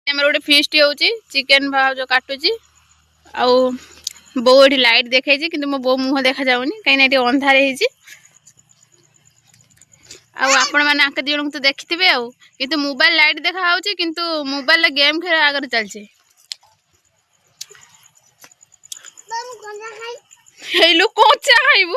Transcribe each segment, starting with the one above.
आमर गोटे फिस्ट होची चिकन भाव काटुची आउ बो ये लाइट देखा कि मो बो मुह देखा जाऊनी कहीं अंधार आपण मैंने आके दी जन तो देखिथे आउ कि मोबाइल लाइट देखा कि मोबाइल गेम खेल आगे चलचे कौचा खाइबू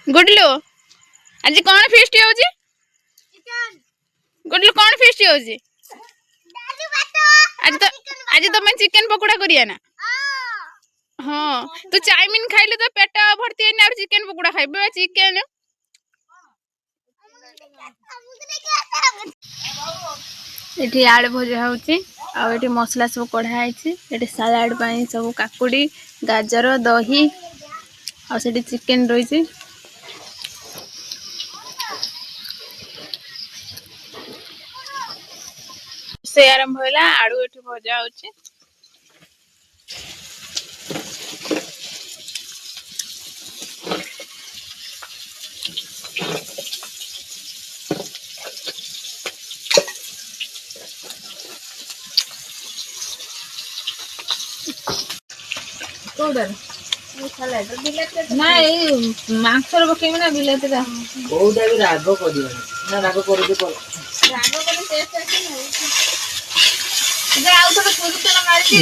गुडलू आज कौन फिस्ट होची गुडलू कौन फिस्ट होची आज तो मैं चिकन पकोड़ा करिया ना हाँ तू चाउमीन खाइले तो पेट भर्ती है ना चिकन पकोड़ा खाइबे चिकन ये आलू भजा होची आ ये मसला सब कढ़ाई ये सालाड पाई सब काकुड़ी गाजर दही आ चिकेन रही से आरंभ होला आलू ये भजा होची ना मांसर पकेबे ना बिलाती कोउटा भी राग करियो ना राग करि दे राग करे टेस्ट आसे ना जे आउ तो पूरी तेल मारती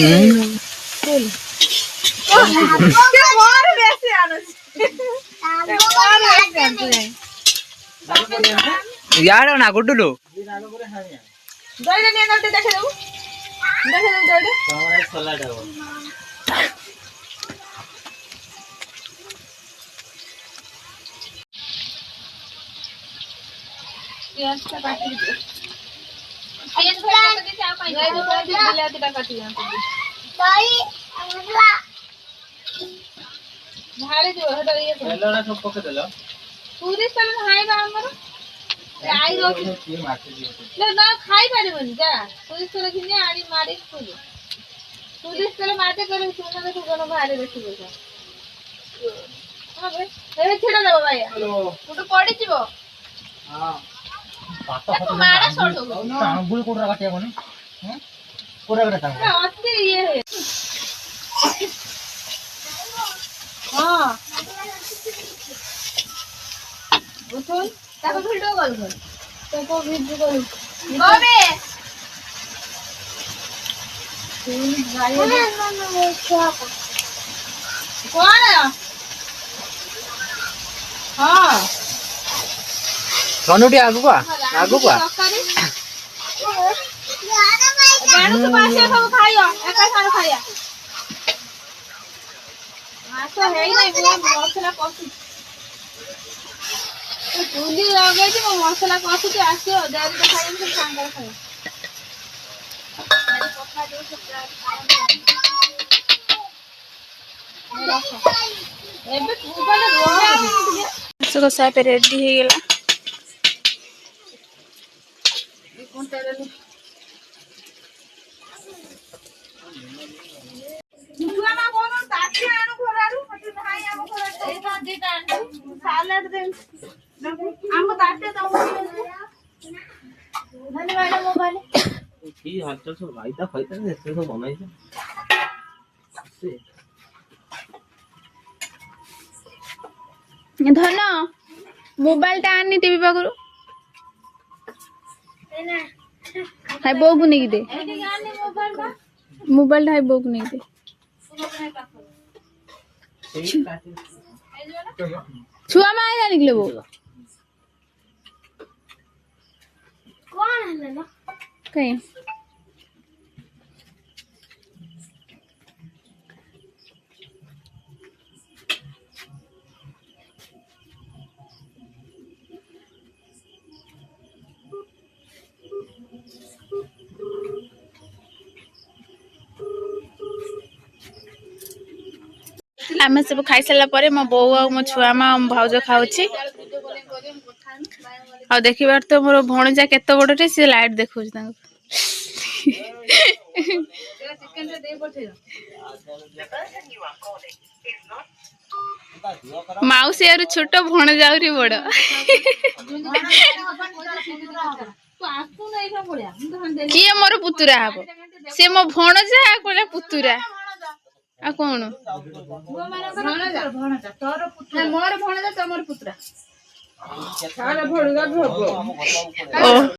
फुल के मोर बेसी आनस यार ना गुडुलो राग करे हानिया दइले ने नटे देखे देबो दइले हमरा सलाड हो प्याज का काटी दे प्याज का काटी दे आप बिलाती का काटी दे दही मसला ढाली दो हटा ये हेलोना सब पके देलो पूरी साल हाई बा हमर आई रो ले ना खाई पारिबनी जा पूरी साल किने आनी मारी खुली पूरी साल माते करे सुना तो गनो भारे बेसी बोला हां बे ए छेड़ा दबा भाई हेलो तू तो पड़ी जीवो हां पाता मारा छोड़ दो ना अंगुल कोडरा काटिया कोनी हैं कोडरा काटा ना अति ये है हां उठोन ताको वीडियो कॉल कर ताको वीडियो कॉल गोबे कौन है हां सोनुटी आगु का जानू तो पासे सब खाइयो एका सारा खाइया हां तो है नहीं वो मसला कॉफी तो चूली लगे कि वो मसला कॉफी के आसे देरी तो खाइयो सब सांगर खाइयो मेरे पप्पा दे सकता है एबे तू वाला रोह सो सापे रेडी हो गेला कौन तेरे दुआ ना कोनो ताती आनु घरारू मते भाई आम घरा ए ताती आनु सालाड दे आम ताते तो धन्यवाद मोबाइल की हालचाल सब वाइदा फाइदा ऐसे तो बनाई से धन मोबाइल टा आनी टीवी पाखरु हाय बो को नहीं दे मोबाइल हाय बो को नहीं दे छुआ में आया निकले वो कौन है ना कहीं आम सब खाई सारा पर मो बो आ मो छुआ मा भाउज खाऊची आ देखिबार तो मोर भणजा केते बडटे से लाइट देखौछ तांको ମାଉସୀ ଆରୁ ଛୋଟ ଭଣ ଯାଉରି ବଡ। କିଏ ମୋର ପୁତୁରା ହବ? ସେ ମୋ ଭଣଜା କହିଲେ ପୁତୁରା। ଆଉ କଣ? ମୋର ଭଣଜା ତମର ପୁତୁରା।